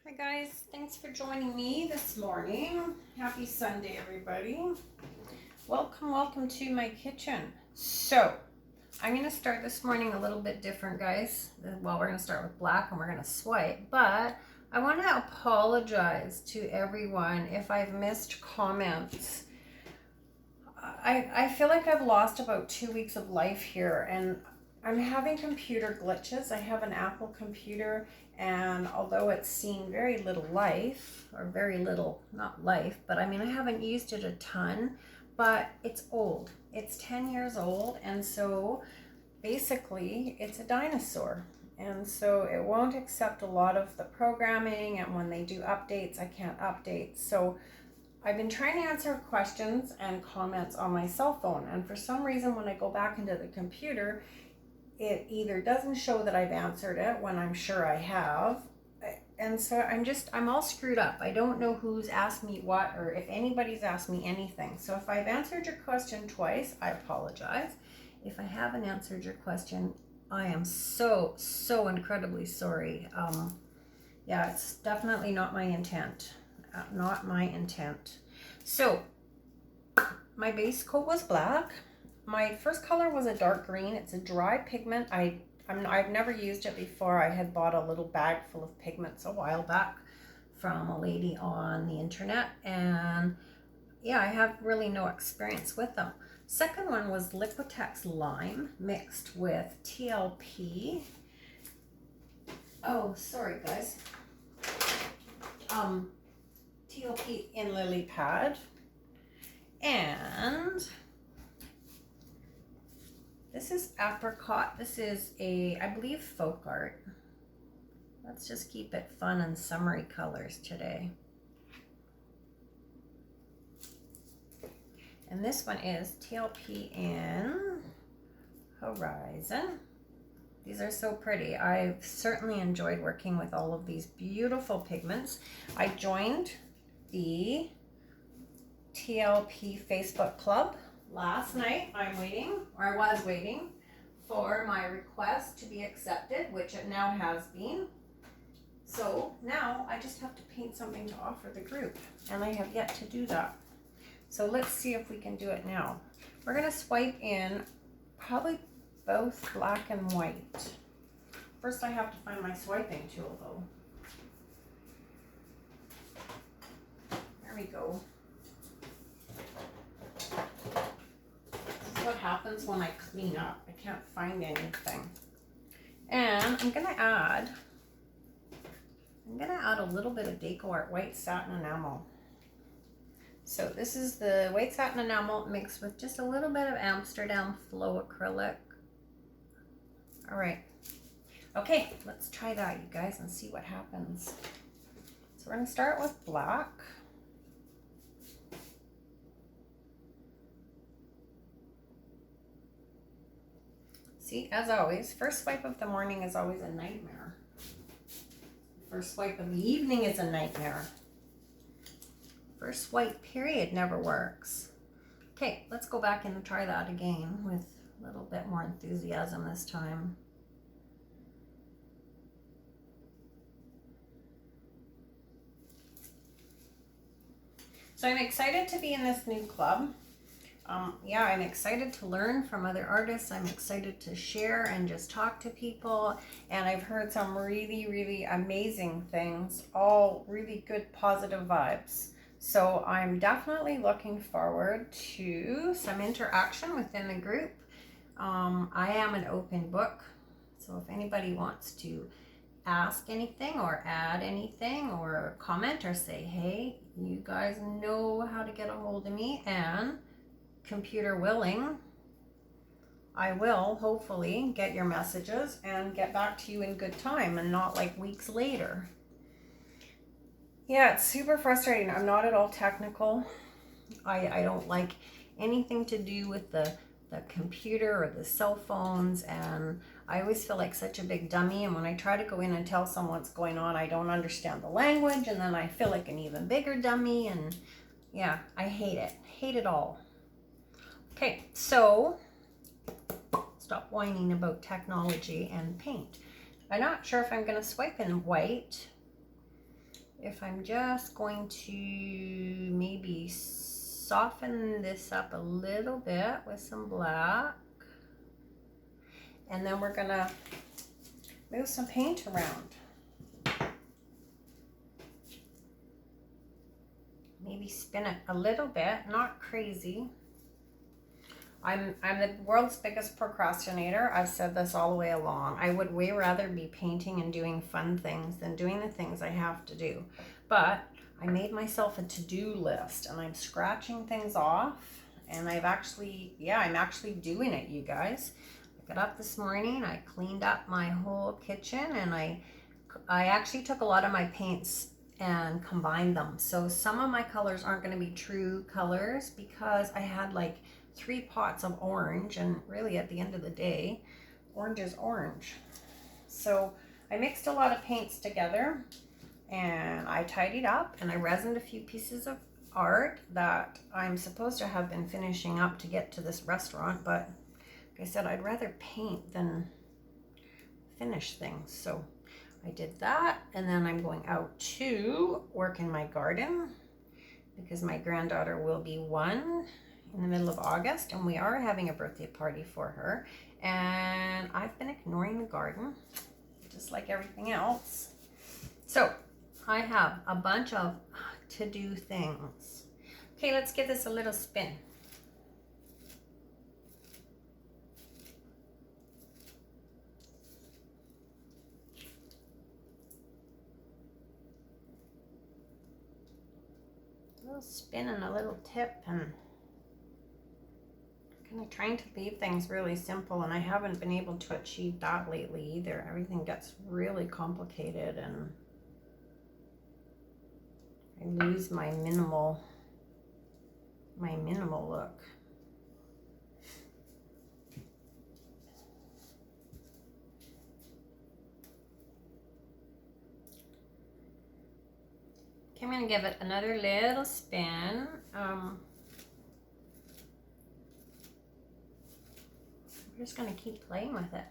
Hi guys, thanks for joining me this morning. Happy Sunday everybody. Welcome to my kitchen. So I'm going to start this morning a little bit different, guys. Well, we're going to start with black and we're going to swipe, but I want to apologize to everyone if I've missed comments. I feel like I've lost about 2 weeks of life here and I'm having computer glitches. I have an Apple computer, and although it's seen very little life, or very little, not life, but I mean, I haven't used it a ton, but it's old. It's 10 years old, and so basically it's a dinosaur. And so it won't accept a lot of the programming, and when they do updates, I can't update. So I've been trying to answer questions and comments on my cell phone, and for some reason when I go back into the computer, it either doesn't show that I've answered it when I'm sure I have. And so I'm all screwed up. I don't know who's asked me what or if anybody's asked me anything. So if I've answered your question twice, I apologize. If I haven't answered your question, I am so incredibly sorry. Yeah, it's definitely not my intent. Not my intent. So my base coat was black. My first color was a dark green. It's a dry pigment. I've never used it before. I had bought a little bag full of pigments a while back from a lady on the internet, and yeah, I have really no experience with them. Second one was Liqiatex Lime mixed with TLP. Oh, sorry guys. TLP in Lillypad, and this is Apricot. This is I believe folk art. Let's just keep it fun and summery colors today. And this one is TLP in Horizon. These are so pretty. I've certainly enjoyed working with all of these beautiful pigments. I joined the TLP Facebook club last night. I was waiting for my request to be accepted, which it now has been. So now I just have to paint something to offer the group, and I have yet to do that. So let's see if we can do it now. We're going to swipe in probably both black and white. First I have to find my swiping tool though. There we go. What happens when I clean up. I can't find anything. And I'm gonna add a little bit of Deco Art white satin enamel. So this is the white satin enamel mixed with just a little bit of Amsterdam floetrol. All right. Okay, let's try that, you guys, and see what happens. So we're gonna start with black. See, as always, first swipe of the morning is always a nightmare. First swipe of the evening is a nightmare. First swipe period never works. Okay, let's go back and try that again with a little bit more enthusiasm this time. So I'm excited to be in this new club. Yeah, I'm excited to learn from other artists. I'm excited to share and just talk to people. And I've heard some really amazing things, all really good positive vibes. So I'm definitely looking forward to some interaction within the group. I am an open book. So if anybody wants to ask anything or add anything or comment or say, hey, you guys know how to get a hold of me, and computer willing, I will hopefully get your messages and get back to you in good time and not like weeks later. Yeah, it's super frustrating. I'm not at all technical. I don't like anything to do with the computer or the cell phones, and I always feel like such a big dummy, and when I try to go in and tell someone what's going on, I don't understand the language, and then I feel like an even bigger dummy, and yeah, I hate it all. Okay, so stop whining about technology and paint. I'm not sure if I'm going to swipe in white. if I'm just going to maybe soften this up a little bit with some black. And then we're gonna move some paint around. Maybe spin it a little bit, not crazy. I'm the world's biggest procrastinator. I've said this all the way along. I would way rather be painting and doing fun things than doing the things I have to do. But I made myself a to-do list and I'm scratching things off, and I'm actually doing it, you guys. I got up this morning, I cleaned up my whole kitchen, and I actually took a lot of my paints and combined them. So some of my colors aren't going to be true colors because I had like 3 pots of orange, and really at the end of the day, orange is orange. So I mixed a lot of paints together and I tidied up, and I resined a few pieces of art that I'm supposed to have been finishing up to get to this restaurant, but like I said, I'd rather paint than finish things. So I did that, and then I'm going out to work in my garden because my granddaughter will be 1 in the middle of August, and we are having a birthday party for her. And I've been ignoring the garden, just like everything else. So I have a bunch of to-do things. Okay, let's give this a little spin. A little spin and a little tip, and kind of trying to leave things really simple, and I haven't been able to achieve that lately either. Everything gets really complicated and I lose my minimal look. Okay, I'm gonna give it another little spin. We're just gonna keep playing with it.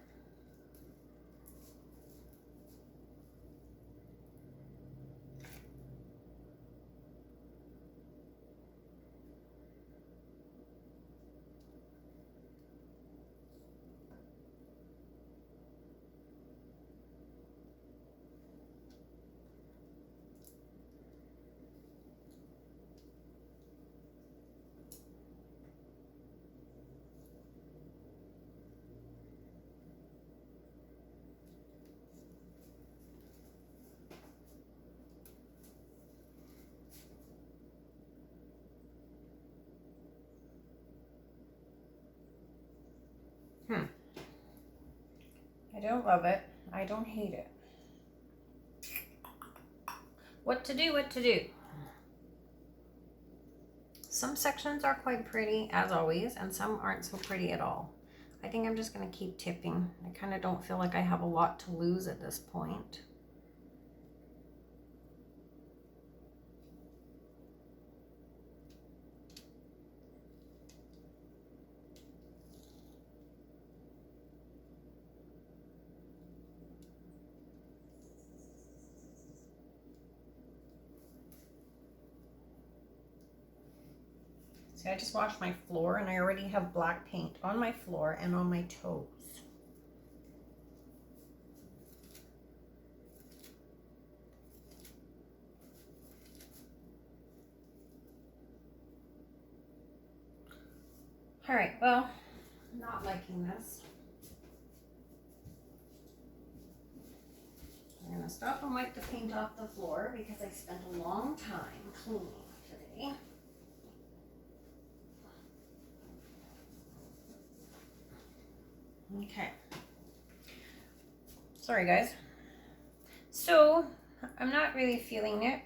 I don't love it. I don't hate it. What to do, what to do. Some sections are quite pretty, as always, and some aren't so pretty at all. I think I'm just going to keep tipping. I kind of don't feel like I have a lot to lose at this point. See, I just washed my floor and I already have black paint on my floor and on my toes. All right, well, I'm not liking this. I'm gonna stop and wipe the paint off the floor because I spent a long time cleaning today. Okay. Sorry, guys. So, I'm not really feeling it,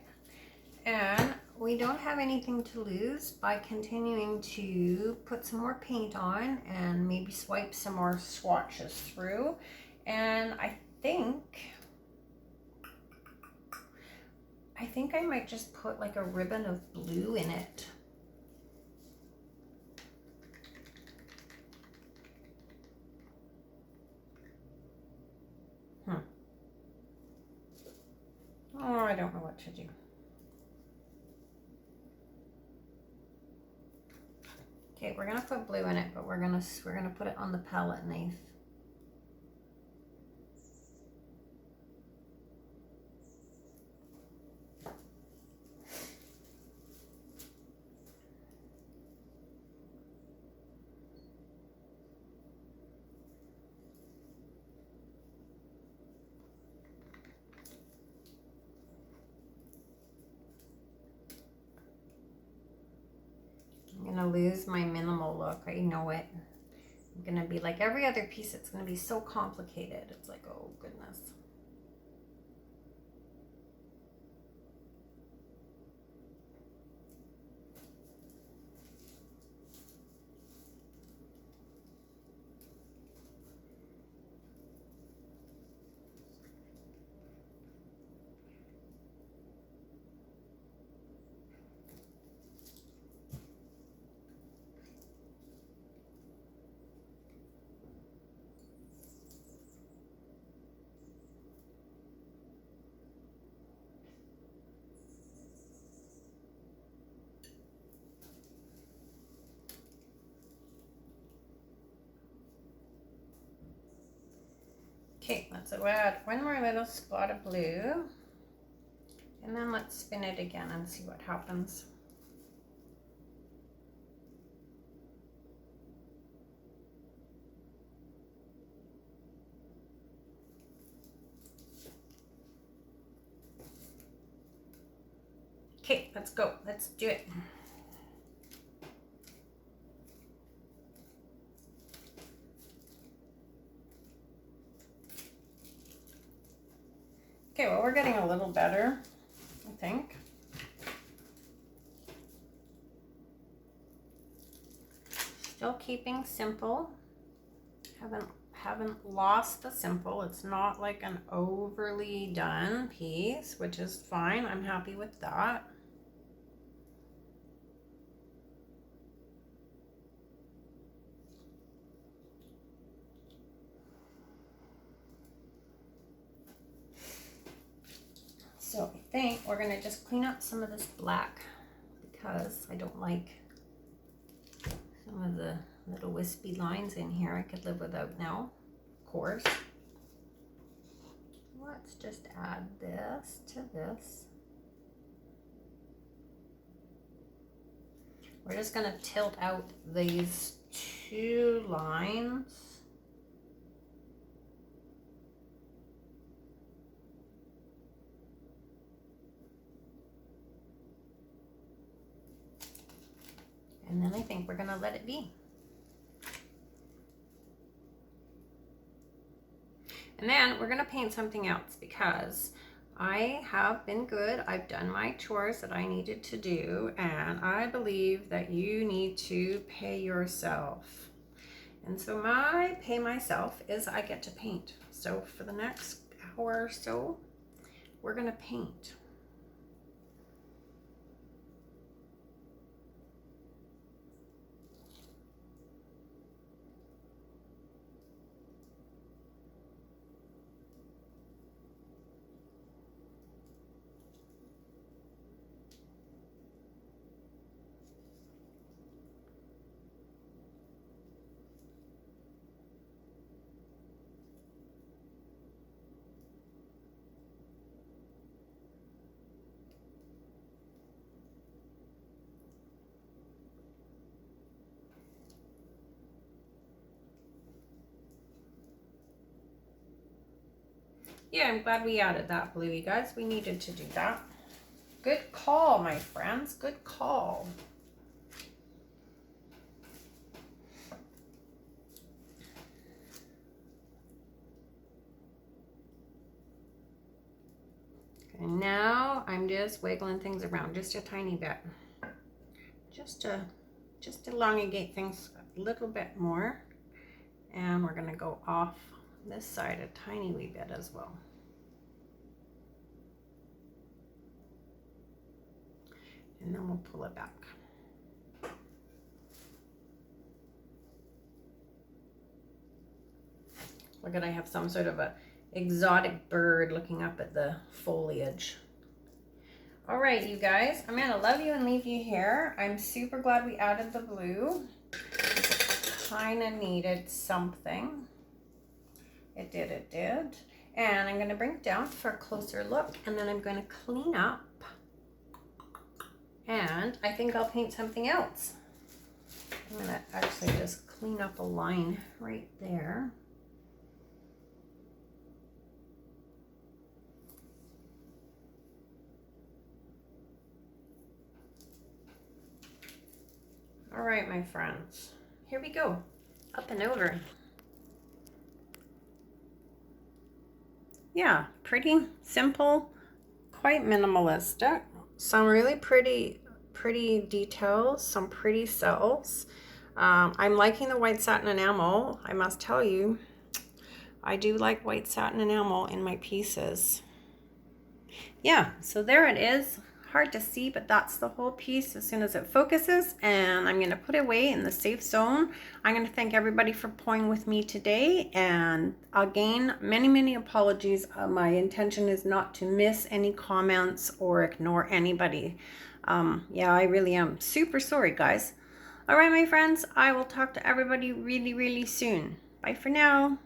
and we don't have anything to lose by continuing to put some more paint on and maybe swipe some more swatches through. And I think I might just put like a ribbon of blue in it. Oh, I don't know what to should you? Okay, we're gonna put blue in it, but we're gonna put it on the palette knife. I'm gonna lose my minimal look. I know it. I'm gonna be like every other piece. It's gonna be so complicated. It's like, oh goodness. Okay, let's add one more little spot of blue. And then let's spin it again and see what happens. Okay, let's go. Let's do it. Okay, well, we're getting a little better, I think. Still keeping simple. Haven't lost the simple. It's not like an overly done piece, which is fine. I'm happy with that. So I think we're gonna just clean up some of this black because I don't like some of the little wispy lines in here. I could live without now, of course. Let's just add this to this. We're just gonna tilt out these two lines. And then I think we're gonna let it be. And then we're gonna paint something else because I have been good. I've done my chores that I needed to do, and I believe that you need to pay yourself. And so my pay myself is I get to paint. So for the next hour or so, we're gonna paint. Yeah, I'm glad we added that blue, you guys. We needed to do that. Good call, my friends. Good call. And now I'm just wiggling things around just a tiny bit. Just to elongate things a little bit more. And we're gonna go off this side a tiny wee bit as well. And then we'll pull it back. Look at, I have some sort of a exotic bird looking up at the foliage. All right, you guys, I'm gonna love you and leave you here. I'm super glad we added the blue. Kind of needed something. It did. And I'm gonna bring it down for a closer look, and then I'm gonna clean up. And I think I'll paint something else. I'm gonna actually just clean up a line right there. All right, my friends, here we go, up and over. Yeah, pretty simple, quite minimalistic. Some really pretty details, some pretty cells. I'm liking the white satin enamel. I must tell you, I do like white satin enamel in my pieces. Yeah, so there it is. Hard to see, but that's the whole piece as soon as it focuses, and I'm going to put it away in the safe zone. I'm going to thank everybody for playing with me today, and again, many apologies. My intention is not to miss any comments or ignore anybody. Yeah, I really am super sorry, guys. All right, my friends, I will talk to everybody really soon. Bye for now.